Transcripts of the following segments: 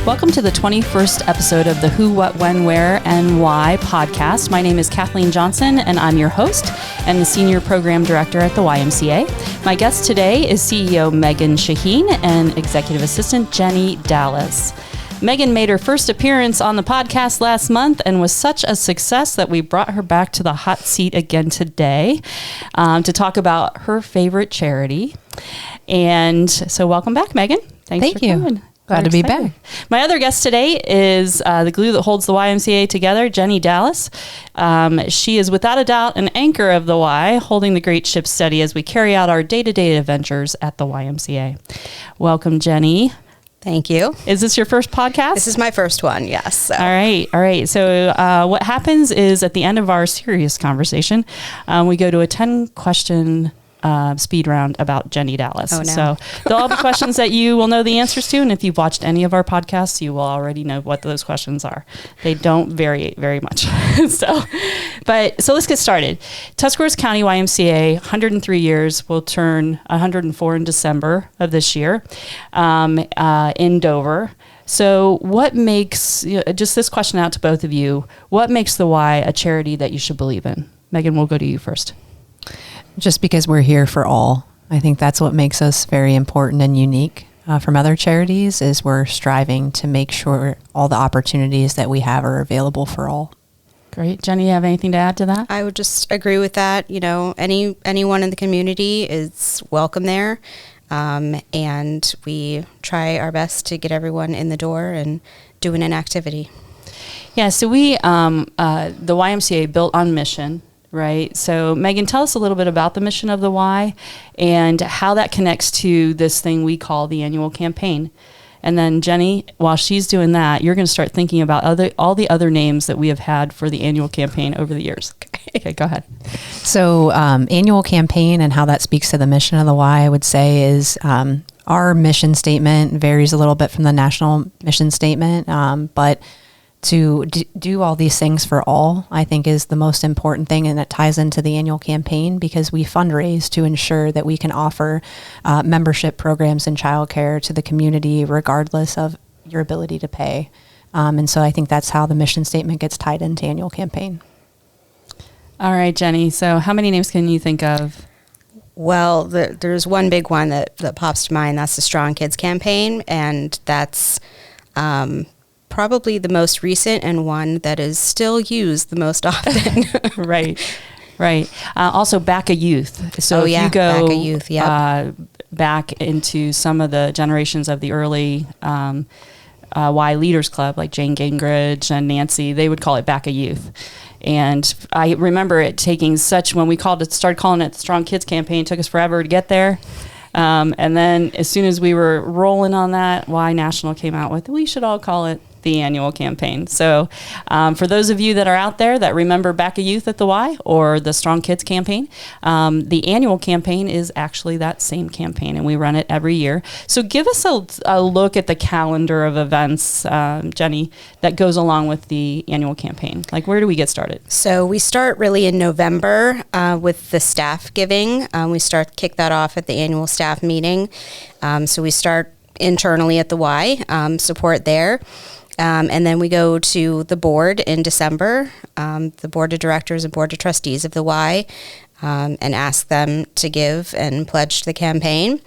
Welcome to the 21st episode of the Who, What, When, Where, and Why podcast. My name is Kathleen Johnson, and I'm your host and the Senior Program Director at the YMCA. My guest today is CEO Megan Shaheen and Executive Assistant Jenny Dallas. Megan made her first appearance on the podcast last month and was such a success that we brought her back to the hot seat again today to talk about her favorite charity. And so welcome back, Megan. Thanks for coming. Glad to be back. My other guest today is the glue that holds the YMCA together, Jenny Dallas. She is without a doubt an anchor of the Y, holding the great ship steady as we carry out our day-to-day adventures at the YMCA. Welcome, Jenny. Thank you. Is this your first podcast? This is my first one, yes. So. All right. So what happens is at the end of our serious conversation, we go to a 10-question speed round about Jenny Dallas. Oh, no. So they'll all be questions that you will know the answers to. And if you've watched any of our podcasts, you will already know what those questions are. They don't vary very much. So let's get started. Tuscarawas County YMCA, 103 years, will turn 104 in December of this year in Dover. So what makes, just this question out to both of you, what makes the Y a charity that you should believe in? Megan, we'll go to you first. Just because we're here for all. I think that's what makes us very important and unique from other charities is we're striving to make sure all the opportunities that we have are available for all. Great. Jenny, you have anything to add to that? I would just agree with that. Anyone in the community is welcome there. And we try our best to get everyone in the door and doing an activity. Yeah, so we, the YMCA built on mission. Right. So, Megan, tell us a little bit about the mission of the Y and how that connects to this thing we call the annual campaign. And then, Jenny, while she's doing that, you're going to start thinking about all the other names that we have had for the annual campaign over the years. Okay, go ahead. So, annual campaign and how that speaks to the mission of the Y, I would say, is our mission statement varies a little bit from the national mission statement, but to do all these things for all, I think is the most important thing, and it ties into the annual campaign because we fundraise to ensure that we can offer membership programs in childcare to the community regardless of your ability to pay. And so I think that's how the mission statement gets tied into annual campaign. All right, Jenny. So how many names can you think of? Well, there's one big one that pops to mind. That's the Strong Kids campaign, and that's probably the most recent and one that is still used the most often. Right. Also, Back a Youth. So if you go Back a Youth, yep. Back into some of the generations of the early Y Leaders Club, like Jane Gingrich and Nancy, they would call it Back a Youth. And I remember it taking when we started calling it the Strong Kids campaign, it took us forever to get there. And then as soon as we were rolling on that, Y National came out with, we should all call it the annual campaign. So for those of you that are out there that remember Back a Youth at the Y or the Strong Kids campaign, the annual campaign is actually that same campaign, and we run it every year. So give us a look at the calendar of events, Jenny, that goes along with the annual campaign. Like, where do we get started? So we start really in November with the staff giving. We kick that off at the annual staff meeting. So we start internally at the Y, support there. And then we go to the board in December, the board of directors and board of trustees of the Y, and ask them to give and pledge to the campaign.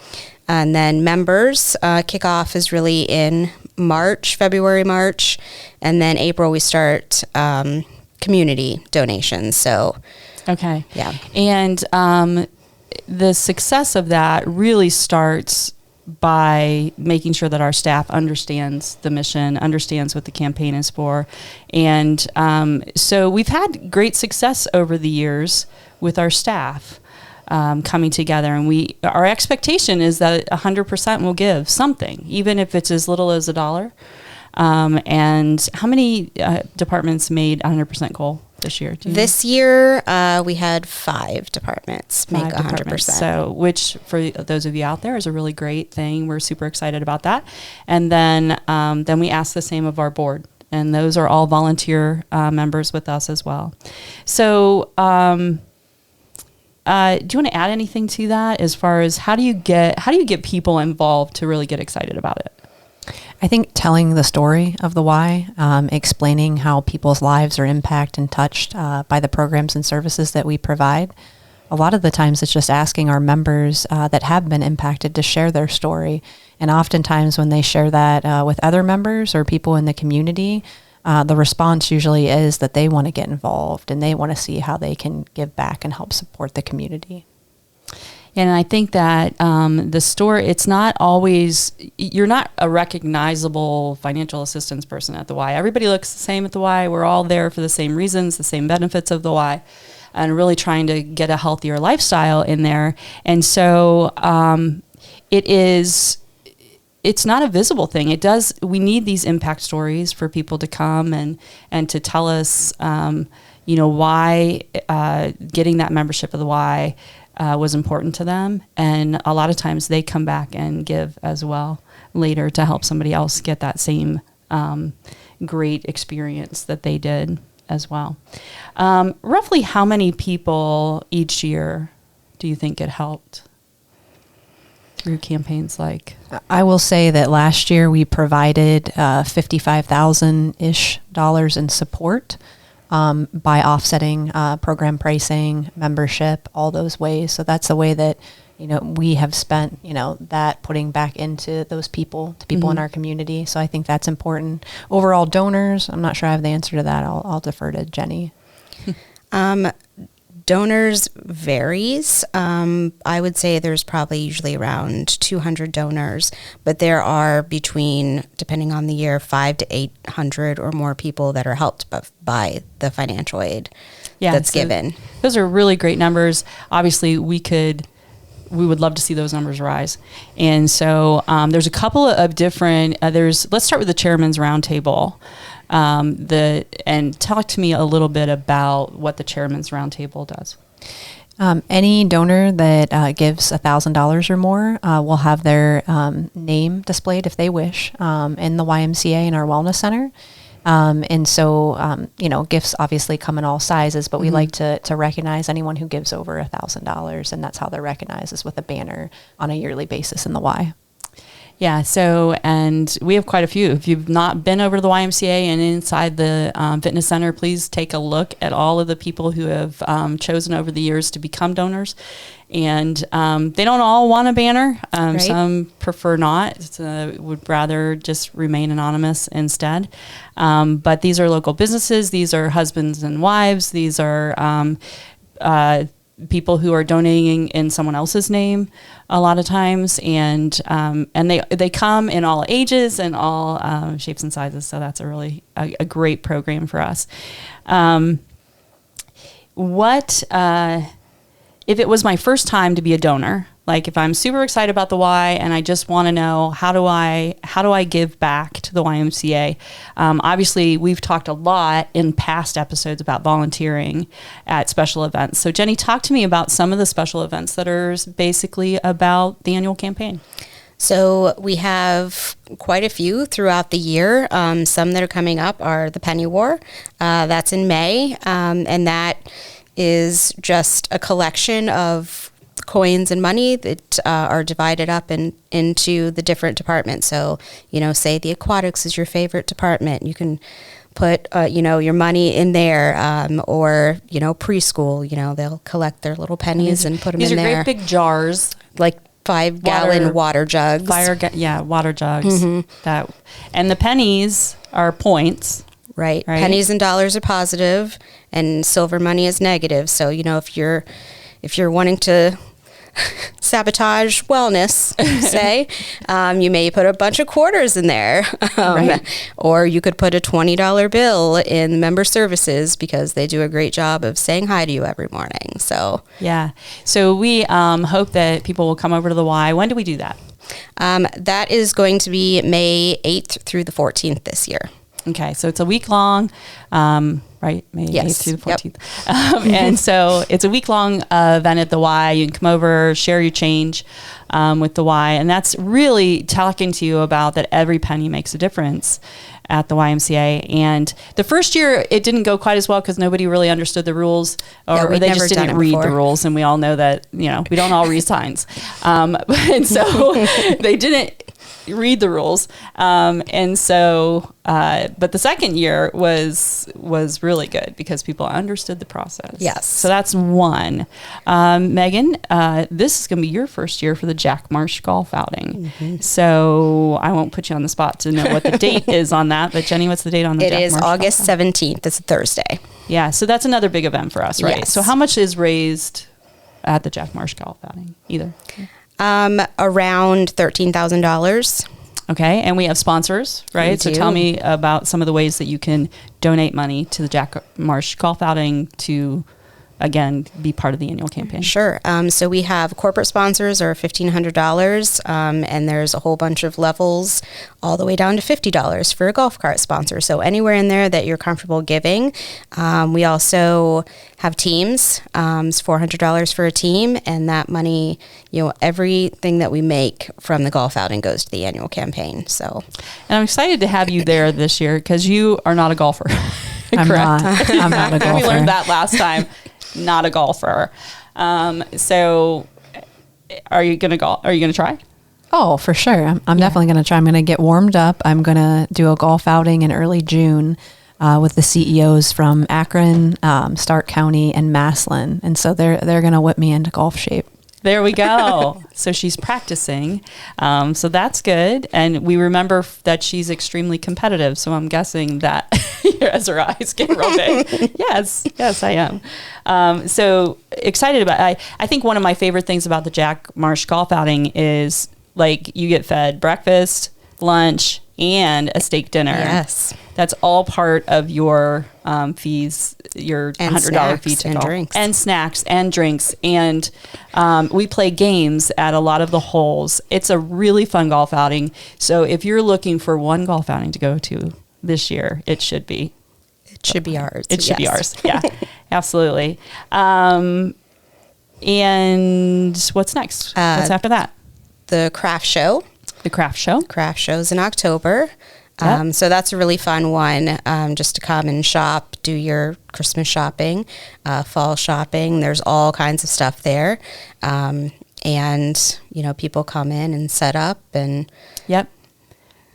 And then members kickoff is really in February, March. And then April, we start community donations. So, okay. Yeah. And the success of that really starts by making sure that our staff understands the mission, understands what the campaign is for. And so we've had great success over the years with our staff coming together. And our expectation is that 100% will give something, even if it's as little as $1. And how many departments made 100% goal this year? This year, we had 5 departments make 100%. So, which for those of you out there is a really great thing. We're super excited about that. And then we ask the same of our board. And those are all volunteer members with us as well. So, do you want to add anything to that as far as how do you get people involved to really get excited about it? I think telling the story of the why, explaining how people's lives are impacted and touched by the programs and services that we provide. A lot of the times it's just asking our members that have been impacted to share their story. And oftentimes when they share that with other members or people in the community, the response usually is that they want to get involved and they want to see how they can give back and help support the community. And I think that the store, it's not always, you're not a recognizable financial assistance person at the Y. Everybody looks the same at the Y. We're all there for the same reasons, the same benefits of the Y, and really trying to get a healthier lifestyle in there. And so it's not a visible thing. We need these impact stories for people to come and to tell us, why getting that membership of the Y was important to them. And a lot of times they come back and give as well later to help somebody else get that same great experience that they did as well. Roughly how many people each year do you think it helped through campaigns like? I will say that last year we provided $55,000-ish in support by offsetting program pricing, membership, all those ways. So that's the way that, we have spent, that putting back into those people, to people in our community. So I think that's important. Overall donors, I'm not sure I have the answer to that. I'll defer to Jenny. Donors varies. I would say there's probably usually around 200 donors, but there are between, depending on the year, 500 to 800 or more people that are helped by the financial aid that's given. Those are really great numbers. Obviously, we would love to see those numbers rise. And so there's a couple of different, let's start with the Chairman's Roundtable. And talk to me a little bit about what the Chairman's Roundtable does. Any donor that gives $1,000 or more will have their name displayed if they wish in the YMCA in our Wellness Center. And so, gifts obviously come in all sizes, but we like to recognize anyone who gives over $1,000, and that's how they're recognized, is with a banner on a yearly basis in the Y. Yeah, so, and we have quite a few. If you've not been over to the YMCA and inside the fitness center, please take a look at all of the people who have chosen over the years to become donors. And they don't all want a banner. Right. Some prefer not, would rather just remain anonymous instead. But these are local businesses. These are husbands and wives. These are people who are donating in someone else's name a lot of times, and they come in all ages and all shapes and sizes. So that's a really a great program for us. If it was my first time to be a donor, like if I'm super excited about the Y and I just want to know how do I give back to the YMCA? Obviously, we've talked a lot in past episodes about volunteering at special events. So Jenny, talk to me about some of the special events that are basically about the annual campaign. So we have quite a few throughout the year. Some that are coming up are the Penny War. That's in May, and that is just a collection of coins and money that are divided up into the different departments. So, say the aquatics is your favorite department. You can put, your money in there, or, preschool, they'll collect their little pennies and put them in there. These are great big jars. Like 5-gallon water jugs. Water jugs. And the pennies are points. Right. Pennies and dollars are positive, and silver money is negative. So, if you're wanting to sabotage wellness, say, you may put a bunch of quarters in there, or you could put a $20 bill in member services, because they do a great job of saying hi to you every morning. So so we hope that people will come over to the Y. When do we do that? That is going to be May 8th through the 14th this year. Okay, so it's a week long, right? May 8th through the 14th. Yep. And so it's a week long event at the Y. You can come over, share your change with the Y. And that's really talking to you about that every penny makes a difference at the YMCA. And the first year, it didn't go quite as well because nobody really understood the rules, or they just didn't read the rules. And we all know that, we don't all read signs. And so they didn't. read the rules. And so, but the second year was really good because people understood the process. Yes. So that's one. Megan, this is going to be your first year for the Jack Marsh golf outing. So I won't put you on the spot to know what the date is on that. But Jenny, what's the date on the It Jack is Marsh August golf outing? 17th. It's a Thursday. Yeah. So that's another big event for us, right? Yes. So how much is raised at the Jack Marsh golf outing? Either. Around $13,000. Okay, and we have sponsors, right? We So do. tell me about some of the ways that you can donate money to the Jack Marsh golf outing to, again, be part of the annual campaign. Sure. So we have corporate sponsors are $1,500, and there's a whole bunch of levels all the way down to $50 for a golf cart sponsor. So anywhere in there that you're comfortable giving. We also have teams. It's $400 for a team, and that money, everything that we make from the golf outing goes to the annual campaign. So, And I'm excited to have you there this year because you are not a golfer. I'm Correct? not a golfer. We learned that last time. Not a golfer. So are you going to golf? Are you going to try? Oh, for sure. I'm definitely going to try. I'm going to get warmed up. I'm going to do a golf outing in early June with the CEOs from Akron, Stark County, and Massillon. And so they're going to whip me into golf shape. There we go. So she's practicing. So that's good. And we remember that she's extremely competitive. So I'm guessing that as her eyes get real big. Yes, I am. So excited about it. I think one of my favorite things about the Jack Marsh golf outing is like you get fed breakfast, lunch, and a steak dinner. yes. That's all part of your fees, your And $100 fee snacks to and golf. drinks. And snacks and drinks. And we play games at a lot of the holes. It's a really fun golf outing. So if you're looking for one golf outing to go to this year, it should be. It should be ours. It should be Yes. ours. Yeah, absolutely. And what's next? What's after that? The craft show. The craft show. Craft shows in October. Yep. So that's a really fun one, just to come and shop, do your Christmas shopping, fall shopping. There's all kinds of stuff there. And, people come in and set up and Yep.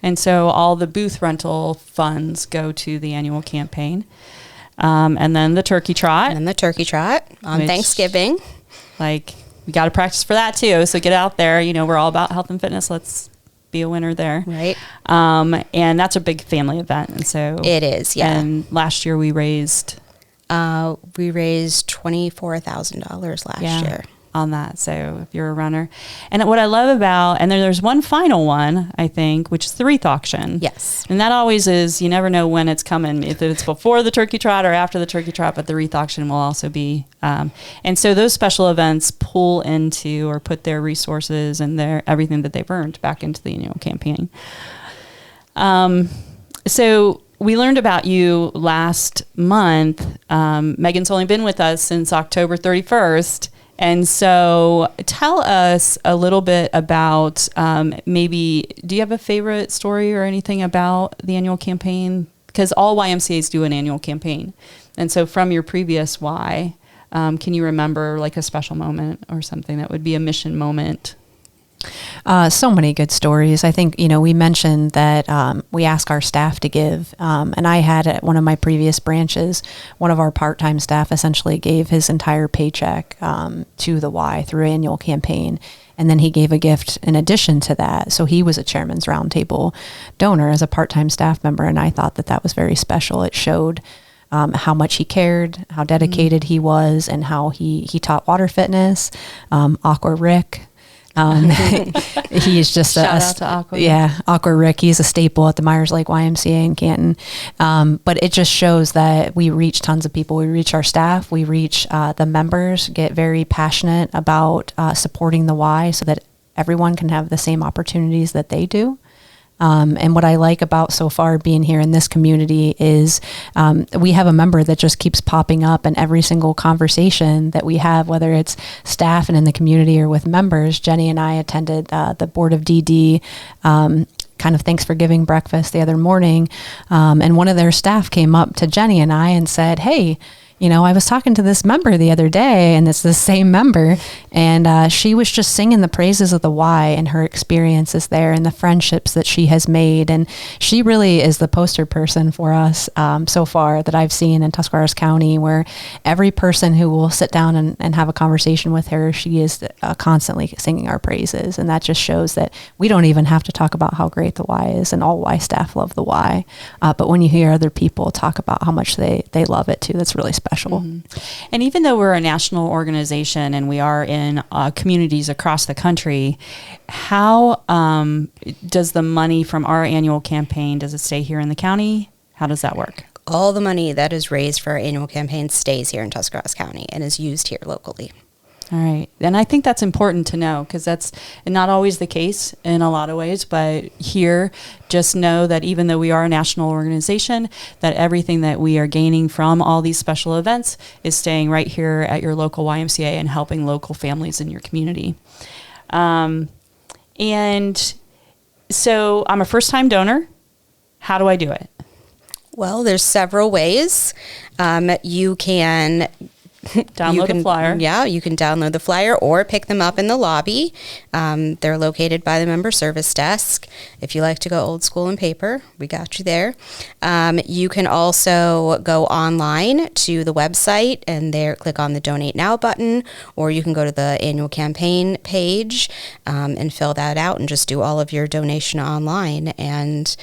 And so all the booth rental funds go to the annual campaign. And then the turkey trot. then the turkey trot on Which- Thanksgiving. Like, we got to practice for that too. So get out there. We're all about health and fitness. Let's be a winner there. Right. And that's a big family event. And so It is, yeah. And last year we raised We raised $24,000 last year. on that. So if you're a runner, and what I love about, and then there's one final one, I think, which is the wreath auction. Yes. And that always is, you never know when it's coming, if it's before the turkey trot or after the turkey trot, but the wreath auction will also be. And so those special events pull into or put their resources and their everything that they've earned back into the annual campaign. So we learned about you last month. Megan's only been with us since October 31st. And so tell us a little bit about maybe, do you have a favorite story or anything about the annual campaign? Because all YMCAs do an annual campaign. And so from your previous Y, can you remember like a special moment or something that would be a mission moment? So many good stories. I think, we mentioned that we ask our staff to give. And I had at one of my previous branches, one of our part-time staff essentially gave his entire paycheck to the Y through annual campaign. And then he gave a gift in addition to that. So he was a Chairman's Roundtable donor as a part-time staff member. And I thought that that was very special. It showed how much he cared, how dedicated he was, and how he taught water fitness. Aqua Rick. He is just Shout out to Aqua. Aqua Rick. He's a staple at the Myers Lake YMCA in Canton. But it just shows that we reach tons of people. We reach our staff. We reach the members. Get very passionate about supporting the Y so that everyone can have the same opportunities that they do. And what I like about so far being here in this community is we have a member that just keeps popping up in every single conversation that we have, whether it's staff and in the community or with members. Jenny and I attended the Board of DD kind of Thanks for Giving breakfast the other morning. And one of their staff came up to Jenny and I and said, hey, I was talking to this member the other day, and it's the same member, and she was just singing the praises of the Y and her experiences there and the friendships that she has made. And she really is the poster person for us so far that I've seen in Tuscarawas County, where every person who will sit down and have a conversation with her, she is constantly singing our praises. And that just shows that we don't even have to talk about how great the Y is, and all Y staff love the Y. But when you hear other people talk about how much they love it too, that's really special. Mm-hmm. And even though we're a national organization and we are in communities across the country, how does the money from our annual campaign, does it stay here in the county? How does that work? All the money that is raised for our annual campaign stays here in Tuscarawas County and is used here locally. All right. And I think that's important to know, because that's not always the case in a lot of ways. But here, just know that even though we are a national organization, that everything that we are gaining from all these special events is staying right here at your local YMCA and helping local families in your community. And so I'm a first-time donor. How do I do it? Well, there's several ways. You can Download the flyer. Yeah, you can download the flyer or pick them up in the lobby. They're located by the member service desk. If you like to go old school and paper, we got you there. You can also go online to the website and there click on the Donate Now button, or you can go to the annual campaign page and fill that out and just do all of your donation online and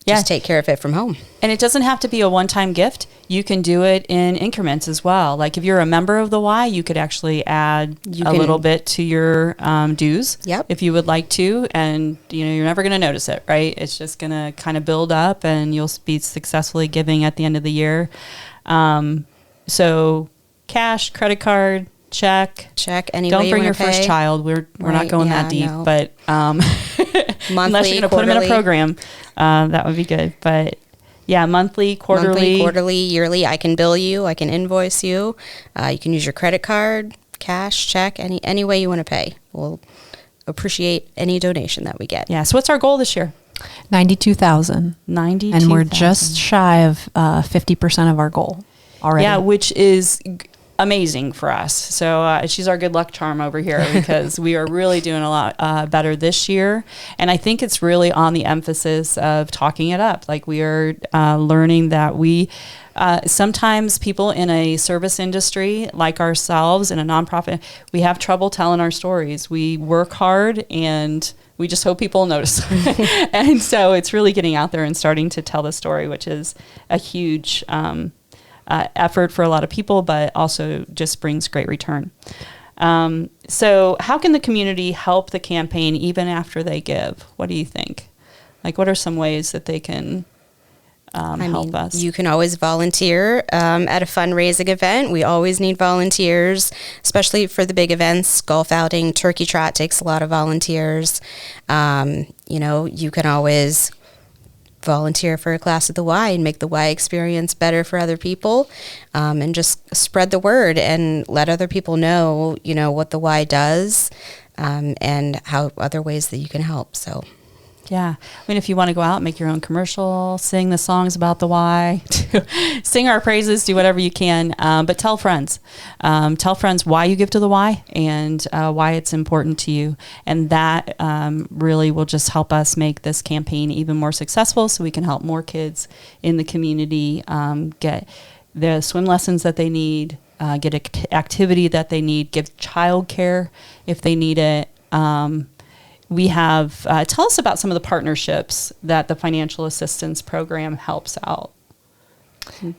just take care of it from home. And it doesn't have to be a one-time gift. You can do it in increments as well. Like if you're a member of the Y, you could actually add a little bit to your dues if you would like to. And, you're never going to notice it, right? It's just going to kind of build up and you'll be successfully giving at the end of the year. So cash, credit card, check, any Don't way bring you your pay. First child. We're not going that deep, no. but Monthly, unless you're going to put them in a program, that would be good. But yeah, monthly, quarterly, yearly. I can bill you. I can invoice you. You can use your credit card, cash, check, any way you want to pay. We'll appreciate any donation that we get. Yeah. So what's our goal this year? 92,000. 92,000. And we're just shy of 50% of our goal already. Yeah, which is amazing for us. So she's our good luck charm over here because we are really doing a lot better this year. And I think it's really on the emphasis of talking it up. Like we are learning that we sometimes people in a service industry like ourselves in a nonprofit, we have trouble telling our stories. We work hard and we just hope people notice. And so it's really getting out there and starting to tell the story, which is a huge effort for a lot of people, but also just brings great return. So how can the community help the campaign even after they give? What do you think? Like, what are some ways that they can help us? You can always volunteer at a fundraising event. We always need volunteers, especially for the big events. Golf outing, turkey trot takes a lot of volunteers. You can always volunteer for a class at the Y and make the Y experience better for other people, and just spread the word and let other people know, what the Y does, and how other ways that you can help. So. Yeah. I mean, if you want to go out and make your own commercial, sing the songs about the Y, sing our praises, do whatever you can. But tell friends. Tell friends why you give to the Y and why it's important to you. And that really will just help us make this campaign even more successful so we can help more kids in the community get the swim lessons that they need, get activity that they need, give childcare if they need it. We have, tell us about some of the partnerships that the financial assistance program helps out.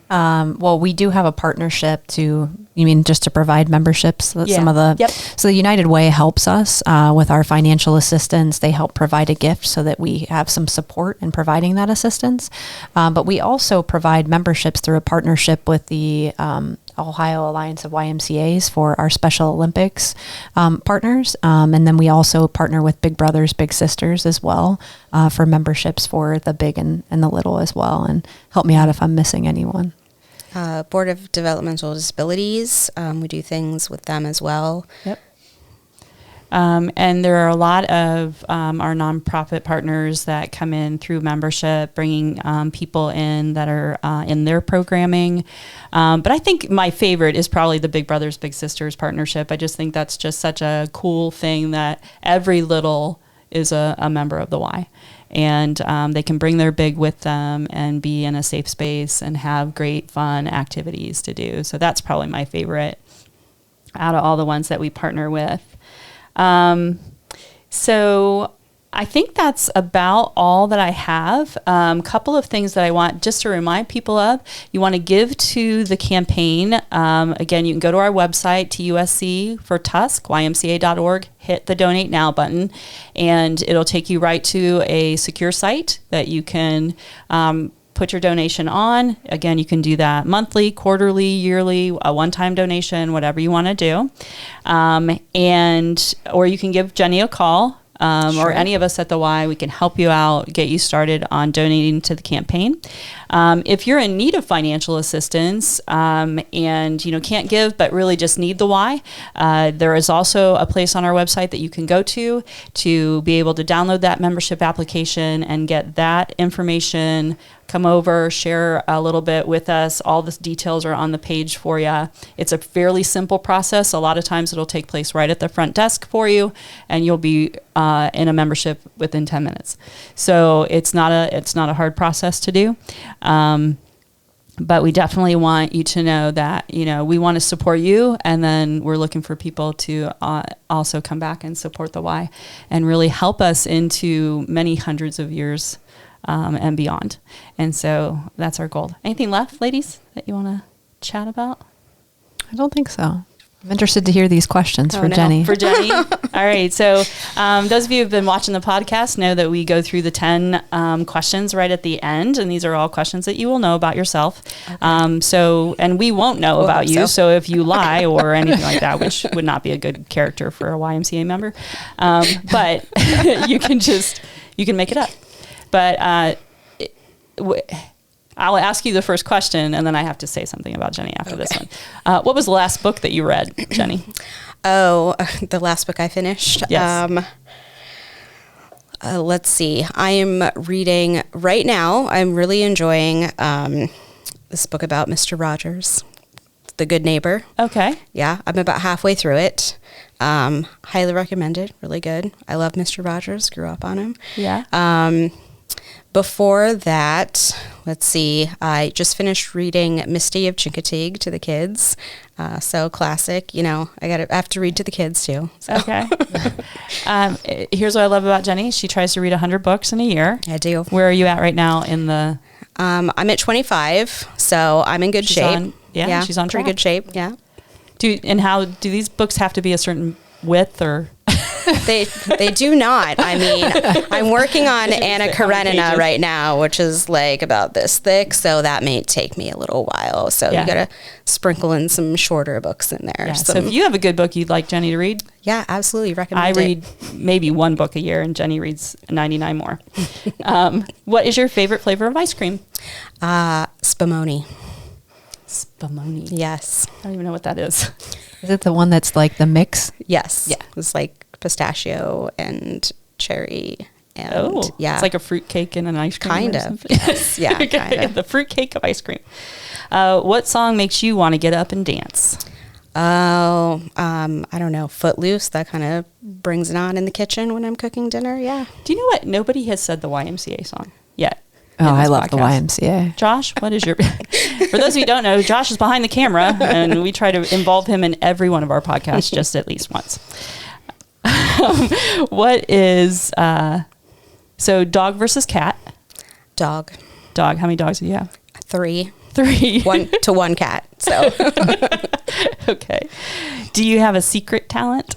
Well, we do have a partnership you mean just to provide memberships? Some of the, So the United Way helps us with our financial assistance. They help provide a gift so that we have some support in providing that assistance. But we also provide memberships through a partnership with the Ohio Alliance of YMCAs for our Special Olympics partners. And then we also partner with Big Brothers Big Sisters as well for memberships for the big and the little as well. And help me out if I'm missing anyone. Board of Developmental Disabilities, we do things with them as well. Yep. And there are a lot of our nonprofit partners that come in through membership, bringing people in that are in their programming. But I think my favorite is probably the Big Brothers Big Sisters partnership. I just think that's just such a cool thing that every little is a member of the Y. And they can bring their big with them and be in a safe space and have great fun activities to do. So that's probably my favorite out of all the ones that we partner with. So I think that's about all that I have. Couple of things that I want just to remind people of. You want to give to the campaign. Again, you can go to our website, TUSC for Tusk, ymca.org, hit the Donate Now button, and it'll take you right to a secure site that you can put your donation on. Again, you can do that monthly, quarterly, yearly, a one-time donation, whatever you want to do. Or you can give Jenny a call. Or any of us at the Y, we can help you out, get you started on donating to the campaign. If you're in need of financial assistance and can't give but really just need the Y, there is also a place on our website that you can go to be able to download that membership application and get that information. Come over, share a little bit with us. All the details are on the page for you. It's a fairly simple process. A lot of times it'll take place right at the front desk for you, and you'll be in a membership within 10 minutes. So it's not a hard process to do. But we definitely want you to know that, we want to support you, and then we're looking for people to also come back and support the Y and really help us into many hundreds of years and beyond. And so that's our goal. Anything left, ladies, that you want to chat about? I don't think so. I'm interested to hear these questions for no. Jenny. For Jenny? All right. So those of you who have been watching the podcast know that we go through the 10 questions right at the end. And these are all questions that you will know about yourself. Okay. And we won't know about you. So if you lie or anything like that, which would not be a good character for a YMCA member, but you can make it up. But I'll ask you the first question, and then I have to say something about Jenny after this one. What was the last book that you read, Jenny? Oh, the last book I finished? Yes. Let's see. I am reading right now. I'm really enjoying this book about Mr. Rogers, The Good Neighbor. Okay. Yeah, I'm about halfway through it. Highly recommended. Really good. I love Mr. Rogers. Grew up on him. Yeah. Before that, let's see, I just finished reading Misty of Chincoteague to the kids. So classic, I have to read to the kids too. So. Okay. Here's what I love about Jenny. She tries to read 100 books in a year. I do. Where are you at right now in the... I'm at 25, so I'm in good shape. She's on pretty track. good shape, yeah. Do these books have to be a certain width or... They do not. I mean, I'm working on Anna Karenina right now, which is like about this thick, so that may take me a little while. So you got to sprinkle in some shorter books in there. Yeah, so if you have a good book you'd like Jenny to read, yeah, absolutely recommend I read maybe one book a year, and Jenny reads 99 more. What is your favorite flavor of ice cream? Spumoni. Spumoni. Yes. I don't even know what that is. Is it the one that's like the mix? Yes. Yeah. It's like pistachio and cherry. And it's like a fruit cake and an ice cream. Kind of. Yes. Yeah. Okay, kind of. The fruit cake of ice cream. What song makes you want to get up and dance? Oh, I don't know. Footloose. That kind of brings it on in the kitchen when I'm cooking dinner. Yeah. Do you know what? Nobody has said the YMCA song yet. Oh, I love the YMCA. Josh, what is your... For those of you who don't know, Josh is behind the camera, and we try to involve him in every one of our podcasts just at least once. What is... so dog versus cat? Dog. Dog. How many dogs do you have? 3. 3. 1 to 1 cat. So. Okay. Do you have a secret talent?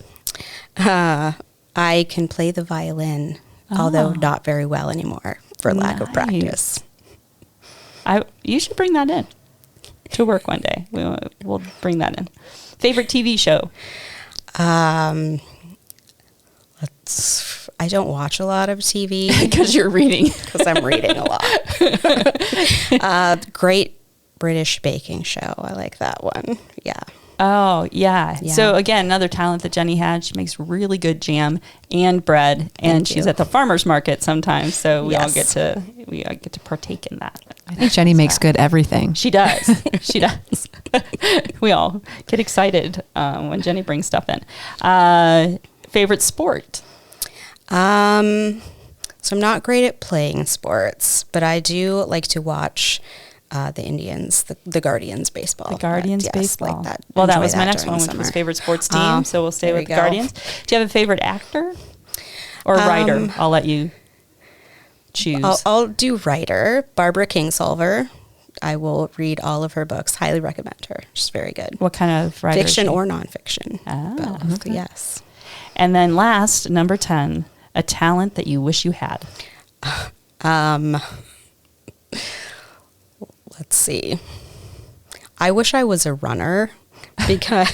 I can play the violin, although not very well anymore for lack of practice. You should bring that in to work one day. We'll bring that in. Favorite TV show? I don't watch a lot of TV. Because you're reading. Because I'm reading a lot. Great British Baking Show. I like that one. Yeah. Oh, yeah. Yeah. So again, another talent that Jenny had. She makes really good jam and bread, and Thank she's you. at the farmers market sometimes. So we all Yes. get to partake in that. I think Jenny makes good everything. She does. She does. We all get excited when Jenny brings stuff in. Favorite sport? So I'm not great at playing sports, but I do like to watch the Indians, the Guardians baseball. The Guardians Yes, baseball. Like that. Well, that Enjoy was my next during one, the which was summer. favorite sports team. Oh, So we'll stay there with you the go. Guardians. Do you have a favorite actor or writer? I'll let you choose. I'll do writer, Barbara Kingsolver. I will read all of her books. Highly recommend her. She's very good. What kind of writer? is Fiction she? or nonfiction. Ah, Both. okay. Yes. And then last, number 10, a talent that you wish you had. Let's see. I wish I was a runner because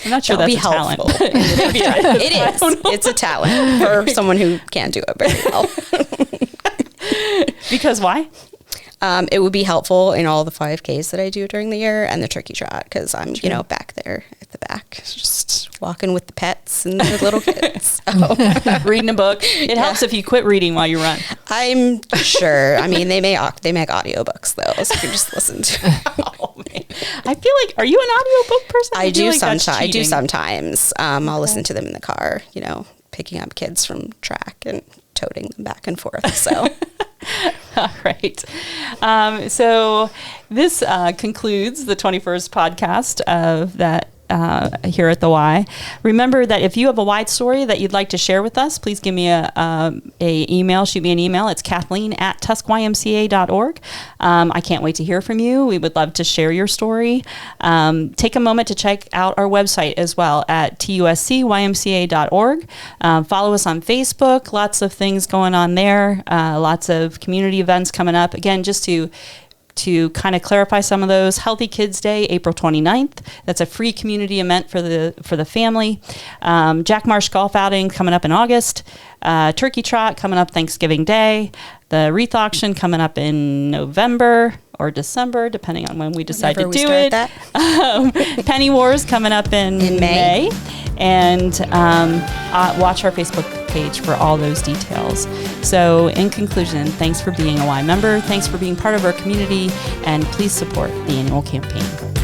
I'm not sure That'll that's be a talent. helpful. Maybe it is. It's a talent for someone who can't do it very well. Because why? It would be helpful in all the 5Ks that I do during the year and the turkey trot because I'm, back there at the back, just walking with the pets and the little kids. So Reading a book. It helps if you quit reading while you run. I'm sure. I mean, they make audiobooks though, so you can just listen to. Oh, man. I feel like, are you an audiobook person? I feel do like that's sometimes. I do cheating. sometimes. I'll listen to them in the car. Picking up kids from track and toting them back and forth. So. All right. So this concludes the 21st podcast of that here at the Y. Remember that if you have a Y story that you'd like to share with us, please give me a email. Shoot me an email. It's Kathleen@TuskYMCA.org. I can't wait to hear from you. We would love to share your story. Take a moment to check out our website as well at TUSCYMCA.org. Follow us on Facebook. Lots of things going on there. Lots of community events coming up. Again, just to kind of clarify some of those, Healthy Kids Day, April 29th. That's a free community event for the family. Jack Marsh Golf Outing coming up in August. Turkey Trot coming up Thanksgiving Day. The Wreath Auction coming up in November or December, depending on when we decide Whenever to we do start it. that. Penny Wars coming up in May. And watch our Facebook page for all those details. So in conclusion, thanks for being a Y member. Thanks for being part of our community. And please support the annual campaign.